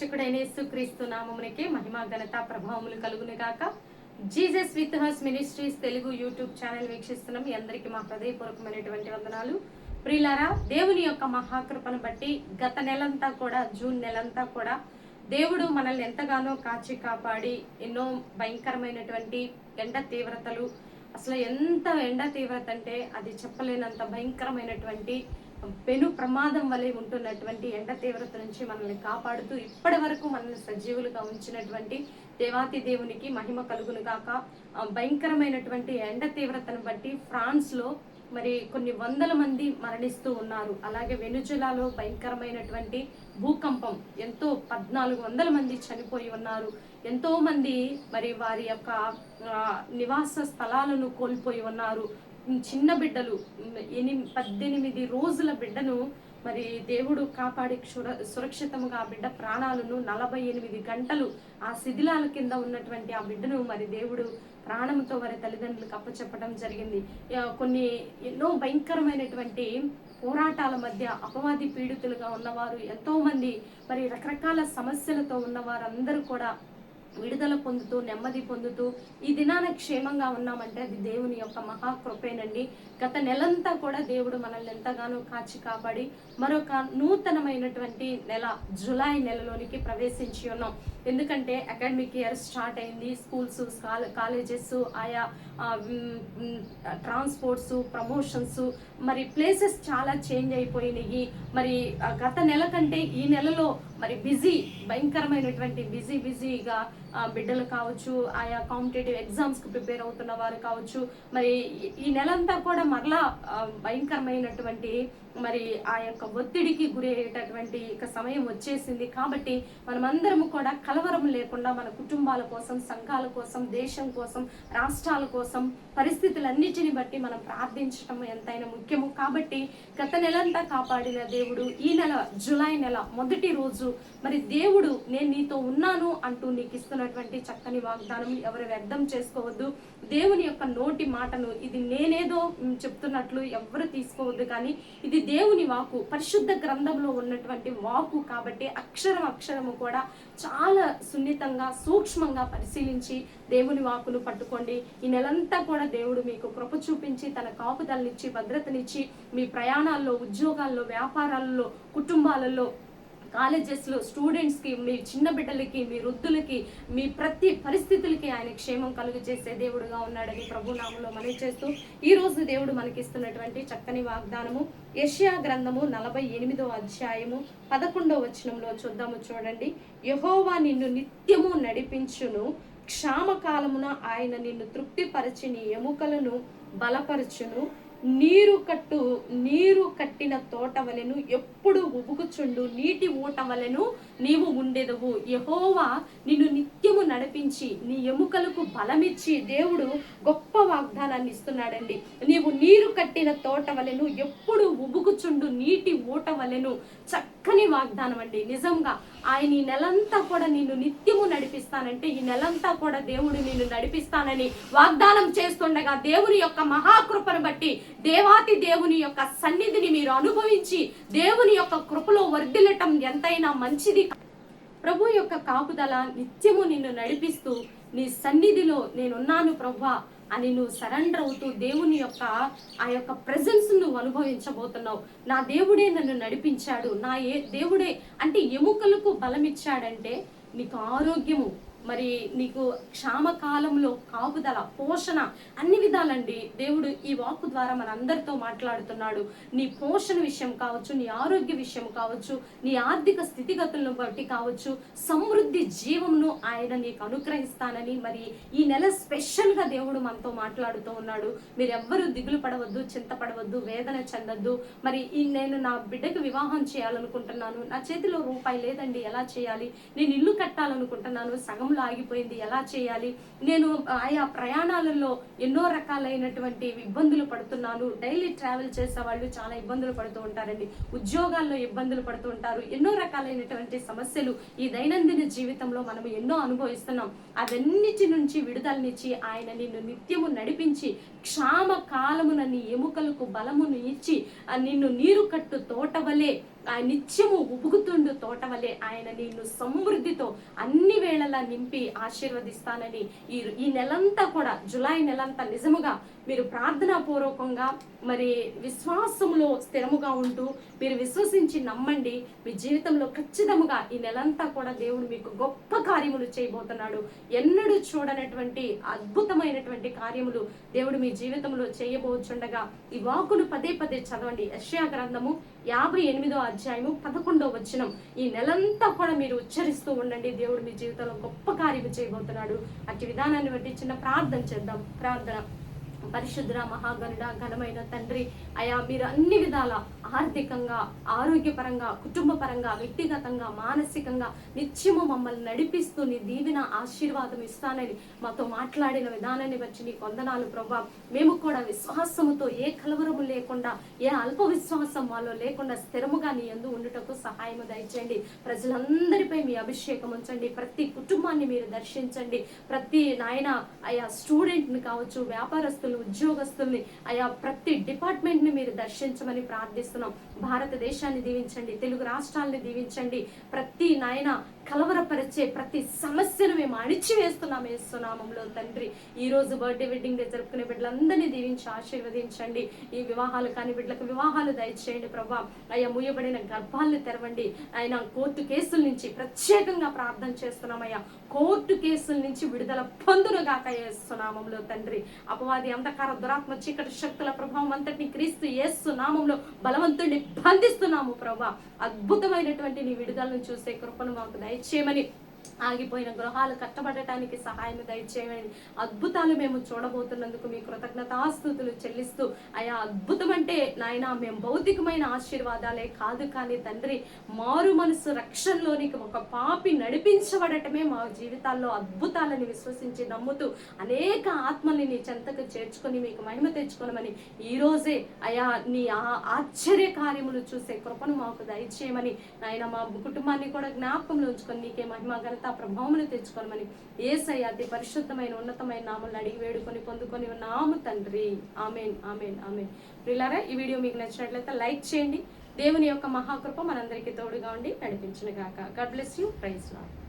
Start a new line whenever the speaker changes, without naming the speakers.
రక్షకుడైన యేసుక్రీస్తు నామమునకే మహిమ ఘనత ప్రభావములు కలుగును గాక. Jesus with has ministries Telugu YouTube channel వీక్షిస్తున్న మీ అందరికీ మా హృదయపూర్వకమైనటువంటి వందనాలు. ప్రియులారా, దేవుని యొక్క మహాకృపను బట్టి గత నెలంతా కూడా, జూన్ నెలంతా కూడా దేవుడు మనల్ని ఎంతగానో కాచి కాపాడి ఎన్నో భయంకరమైనటువంటి ఎండ తీవ్రతలు, అసలు ఎంత ఎండ తీవ్రత అంటే అది చెప్పలేనంత భయంకరమైనటువంటి పెను ప్రమాదం వలె ఉంటున్నటువంటి ఎండ తీవ్రత నుంచి మనల్ని కాపాడుతూ ఇప్పటి వరకు మనల్ని సజీవులుగా ఉంచినటువంటి దేవాతి దేవునికి మహిమ కలుగును గాక. భయంకరమైనటువంటి ఎండ తీవ్రతను బట్టి ఫ్రాన్స్లో మరి కొన్ని వందల మంది మరణిస్తూ ఉన్నారు. అలాగే వెనుజులాలో భయంకరమైనటువంటి భూకంపం, ఎంతో 1400 మంది చనిపోయి ఉన్నారు. ఎంతో మంది మరి వారి యొక్క నివాస స్థలాలను కోల్పోయి ఉన్నారు. చిన్న బిడ్డలు 18 రోజుల బిడ్డను మరి దేవుడు కాపాడి సురక్షితంగా ఆ బిడ్డ ప్రాణాలను 48 గంటలు ఆ శిథిలాల కింద ఉన్నటువంటి ఆ బిడ్డను మరి దేవుడు ప్రాణంతో వారి తల్లిదండ్రులకు అప్పచెప్పడం జరిగింది. ఎన్నో భయంకరమైనటువంటి పోరాటాల మధ్య అపవాది పీడితులుగా ఉన్నవారు ఎంతో మంది, మరి రకరకాల సమస్యలతో ఉన్నవారందరూ కూడా విడుదల పొందుతూ నెమ్మది పొందుతూ ఈ దినాన క్షేమంగా ఉన్నామంటే అది దేవుని యొక్క మహాకృపేనండి. గత నెలంతా కూడా దేవుడు మనల్ని ఎంతగానో కాచి కాపాడి మరొక నూతనమైనటువంటి నెల జూలై నెలలోనికి ప్రవేశించి ఉన్నాం. ఎందుకంటే అకాడమిక్ ఇయర్ స్టార్ట్ అయింది. స్కూల్స్, కాలేజెస్, ఆయా ట్రాన్స్పోర్ట్స్, ప్రమోషన్స్, మరి ప్లేసెస్ చాలా చేంజ్ అయిపోయినాయి. మరి గత నెల కంటే ఈ నెలలో మరి భయంకరమైనటువంటి బిజీగా బిడ్డలు కావచ్చు, ఆయా కాంపిటేటివ్ ఎగ్జామ్స్కి ప్రిపేర్ అవుతున్న వారు కావచ్చు, మరి ఈ నెలంతా కూడా మరలా భయంకరమైనటువంటి మరి ఆ యొక్క ఒత్తిడికి గురి అయ్యేటటువంటి సమయం వచ్చేసింది. కాబట్టి మనమందరము కూడా కలవరం లేకుండా మన కుటుంబాల కోసం, సంఘాల కోసం, దేశం కోసం, రాష్ట్రాల కోసం, పరిస్థితులన్నిటిని బట్టి మనం ప్రార్థించడం ఎంతైనా ముఖ్యము. కాబట్టి గత నెలంతా కాపాడిన దేవుడు ఈ నెల జూలై నెల మొదటి రోజు మరి దేవుడు నేను నీతో ఉన్నాను అంటూ నీకు ఇస్తున్నటువంటి చక్కని వాగ్దానం ఎవరు వ్యర్థం చేసుకోవద్దు. దేవుని యొక్క నోటి మాటను ఇది నేనేదో చెప్తున్నట్లు ఎవరు తీసుకోవద్దు, కానీ ఇది దేవుని వాకు, పరిశుద్ధ గ్రంథంలో ఉన్నటువంటి వాకు. కాబట్టి అక్షరము కూడా చాలా సున్నితంగా, సూక్ష్మంగా పరిశీలించి దేవుని వాకును పట్టుకోండి. ఈ నెలంతా కూడా దేవుడు మీకు కృప చూపించి తన కాపుదలనిచ్చి భద్రతనిచ్చి మీ ప్రయాణాల్లో, ఉద్యోగాల్లో, వ్యాపారాల్లో, కుటుంబాలలో, కాలేజెస్లో, స్టూడెంట్స్కి, మీ చిన్న బిడ్డలకి, మీ వృద్ధులకి, మీ ప్రతి పరిస్థితులకి ఆయన క్షేమం కలుగు చేసే దేవుడుగా ఉన్నాడని ప్రభునామంలో మనవి చేస్తూ ఈరోజు దేవుడు మనకిస్తున్నటువంటి చక్కని వాగ్దానము యెషయా గ్రంథము 48వ అధ్యాయము 11వ వచనంలో చూద్దాము. చూడండి. యెహోవా నిన్ను నిత్యము నడిపించును, క్షామకాలమున ఆయన నిన్ను తృప్తిపరచి నీ ఎముకలను బలపరచును. నీరు కట్టిన తోట వలెను ఎప్పుడు ఉబుకుచుండు నీటి ఊట వలెను నీవు ఉండెదవు. యెహోవా నిన్ను నిత్యము నడిపించి నీ ఎముకలకు బలమిచ్చి దేవుడు గొప్ప వాగ్దానాన్ని ఇస్తున్నాడండి. నీవు నీరు కట్టిన తోట వలెను ఎప్పుడు ఉబుకుచుండు నీటి ఊట వలెను. చక్కని వాగ్దానం అండి. నిజంగా ఆయన ఈ నెలంతా కూడా నిన్ను నిత్యము నడిపిస్తానంటే ఈ నెలంతా కూడా దేవుడు నిన్ను నడిపిస్తానని వాగ్దానం చేస్తుండగా దేవుని యొక్క మహాకృపను బట్టి దేవాతి దేవుని యొక్క సన్నిధిని మీరు అనుభవించి దేవుని యొక్క కృపలో వర్ధిల్లటం ఎంతైనా మంచిది. ప్రభు యొక్క కాపుదల నిత్యము నిన్ను నడిపిస్తూ నీ సన్నిధిలో నేనున్నాను ప్రభువా అని నువ్వు సరెండర్ అవుతూ దేవుని యొక్క ఆ యొక్క ప్రెజెన్స్ నువ్వు అనుభవించబోతున్నావు. నా దేవుడే నన్ను నడిపించాడు, దేవుడే అంటే ఎముకలకు బలమిచ్చాడంటే నీకు ఆరోగ్యము, మరి నీకు క్షామకాలంలో కాపుదల, పోషణ, అన్ని విధాలండి. దేవుడు ఈ వాక్కు ద్వారా మనందరితో మాట్లాడుతున్నాడు. నీ పోషణ విషయం కావచ్చు, నీ ఆరోగ్య విషయం కావచ్చు, నీ ఆర్థిక స్థితిగతులను బట్టి కావచ్చు, సమృద్ధి జీవమును ఆయన నీకు అనుగ్రహిస్తానని మరి ఈ నెల స్పెషల్గా దేవుడు మనతో మాట్లాడుతూ ఉన్నాడు. మీరెవ్వరూ దిగులు పడవద్దు, చింతపడవద్దు, వేదన చెందొద్దు. మరి నేను నా బిడ్డకు వివాహం చేయాలనుకుంటున్నాను, నా చేతిలో రూపాయి లేదండి, ఎలా చేయాలి? నేను ఇల్లు కట్టాలనుకుంటున్నాను, సగం ఆగిపోయింది, ఎలా చేయాలి? నేను ఆయా ప్రయాణాలలో ఎన్నో రకాలైనటువంటి ఇబ్బందులు పడుతున్నాను. డైలీ ట్రావెల్ చేసే వాళ్ళు చాలా ఇబ్బందులు పడుతూ ఉంటారండి. ఉద్యోగాల్లో ఇబ్బందులు పడుతూ ఉంటారు. ఎన్నో రకాలైనటువంటి సమస్యలు ఈ దైనందిన జీవితంలో మనం ఎన్నో అనుభవిస్తున్నాం. అవన్నిటి నుంచి విడుదలనిచ్చి ఆయన నిన్ను నిత్యము నడిపించి క్షామ కాలమున నీ ఎముకలకు బలమును ఇచ్చి నిన్ను నీరు కట్టు తోట వలె ఆయన నిత్యము ఉబుకుతుండు తోట వలె ఆయన నిన్ను సమృద్ధితో అన్ని వేళలా నింపి ఆశీర్వదిస్తానని ఈ నెలంతా కూడా, జులై నెలంతా నిజముగా మీరు ప్రార్థనా పూర్వకంగా మరి విశ్వాసంలో స్థిరముగా ఉంటూ మీరు విశ్వసించి నమ్మండి. మీ జీవితంలో ఖచ్చితంగా ఈ నెలంతా కూడా దేవుడు మీకు గొప్ప కార్యములు చేయబోతున్నాడు. ఎన్నడూ చూడనటువంటి అద్భుతమైనటువంటి కార్యములు దేవుడు మీ జీవితంలో చేయబోచుండగా ఈ వాక్కును పదే పదే చదవండి. యెషయా గ్రంథము 58వ అధ్యాయము 11వ వచనం ఈ నెలంతా కూడా మీరు ఉచ్చరిస్తూ ఉండండి. దేవుడు మీ జీవితంలో గొప్ప కార్యము చేయబోతున్నాడు. అట్టి విధానాన్ని బట్టి చిన్న ప్రార్థన చేద్దాం. ప్రార్థన. పరిశుద్ధ మహాగణుడ ఘనమైన తండ్రి, అయా మీరు అన్ని విధాల ఆర్థికంగా, ఆరోగ్యపరంగా, కుటుంబ పరంగా, వ్యక్తిగతంగా, మానసికంగా నిత్యము మమ్మల్ని నడిపిస్తూ నీ దీవెన ఆశీర్వాదం ఇస్తానని మాతో మాట్లాడిన విధానాన్ని బట్టి నీ వందనాలు ప్రభా. మేము కూడా విశ్వాసముతో ఏ కలవరము లేకుండా, ఏ అల్ప విశ్వాసం మాలో లేకుండా స్థిరముగా నీ యందు ఉండుటకు సహాయము దయచేయండి. ప్రజలందరిపై మీ అభిషేకం ఉంచండి. ప్రతి కుటుంబాన్ని మీరు దర్శించండి. ప్రతి నాయన అయా స్టూడెంట్ని కావచ్చు, వ్యాపారస్తులు, ఉద్యోగస్తుల్ని, అయా ప్రతి డిపార్ట్మెంట్ ని మీరు దర్శించమని ప్రార్థిస్తున్నాం. భారతదేశాన్ని దీవించండి, తెలుగు రాష్ట్రాలని దీవించండి. ప్రతి నాయన కలవరపరిచే ప్రతి సమస్యను మేము అణిచివేస్తున్నాం యేసునామంలో తండ్రి. ఈ రోజు బర్త్డే, వెడ్డింగ్ డే జరుపుకునే బిడ్డలందరినీ దీవించి ఆశీర్వదించండి. ఈ వివాహాలు కాని బిడ్డలకు వివాహాలు దయచేయండి ప్రభా. అయ్యా ముయ్యబడిన గర్భాలను తెరవండి. ఆయన కోర్టు కేసుల నుంచి ప్రత్యేకంగా ప్రార్థన చేస్తున్నాం. అయ్యా కోర్టు కేసుల నుంచి విడుదల పొందునుగాక యేసునామంలో తండ్రి. అపవాది, అంధకార, దురాత్మ, చీకటి శక్తుల ప్రభావం అంతటిని క్రీస్తు యేసు నామంలో బలవంతుడిని బంధిస్తున్నాము ప్రభా. అద్భుతమైనటువంటి నీ విడుదలను చూసే కృపను మాకు దయచేయమని, ఆగిపోయిన గృహాలు కట్టబడటానికి సహాయం దయచేయమని, అద్భుతాలు మేము చూడబోతున్నందుకు మీ కృతజ్ఞతాస్తుతులు చెల్లిస్తూ, అయా అద్భుతం అంటే నాయన మేము భౌతికమైన ఆశీర్వాదాలే కాదు కానీ తండ్రి, మారు మనసు రక్షణలోనికి ఒక పాపి నడిపించబడటమే మా జీవితాల్లో అద్భుతాలని విశ్వసించి నమ్ముతూ అనేక ఆత్మల్ని నీ చెంతకు చేర్చుకొని మీకు మహిమ తెచ్చుకోనమని, ఈ రోజే అయా నీ ఆశ్చర్య కార్యములు చూసే కృపను మాకు దయచేయమని, నాయన మా కుటుంబాన్ని కూడా జ్ఞాపకంలో ఉంచుకొని నీకే మహిమ ఘనత ప్రభావములు తెచ్చుకోనమని యేసయ్య అతి పరిశుద్ధమైన ఉన్నతమైన నామములను అడిగి వేడుకొని పొందుకొని ఉన్నాము తండ్రి. ఆమేన్, ఆమేన్, ఆమేన్. ప్రియులారా, ఈ వీడియో మీకు నచ్చినట్లయితే లైక్ చేయండి. దేవుని యొక్క మహాకృప మనందరికీ తోడుగా ఉండి నడిపించును గాక. God bless you. Praise lord.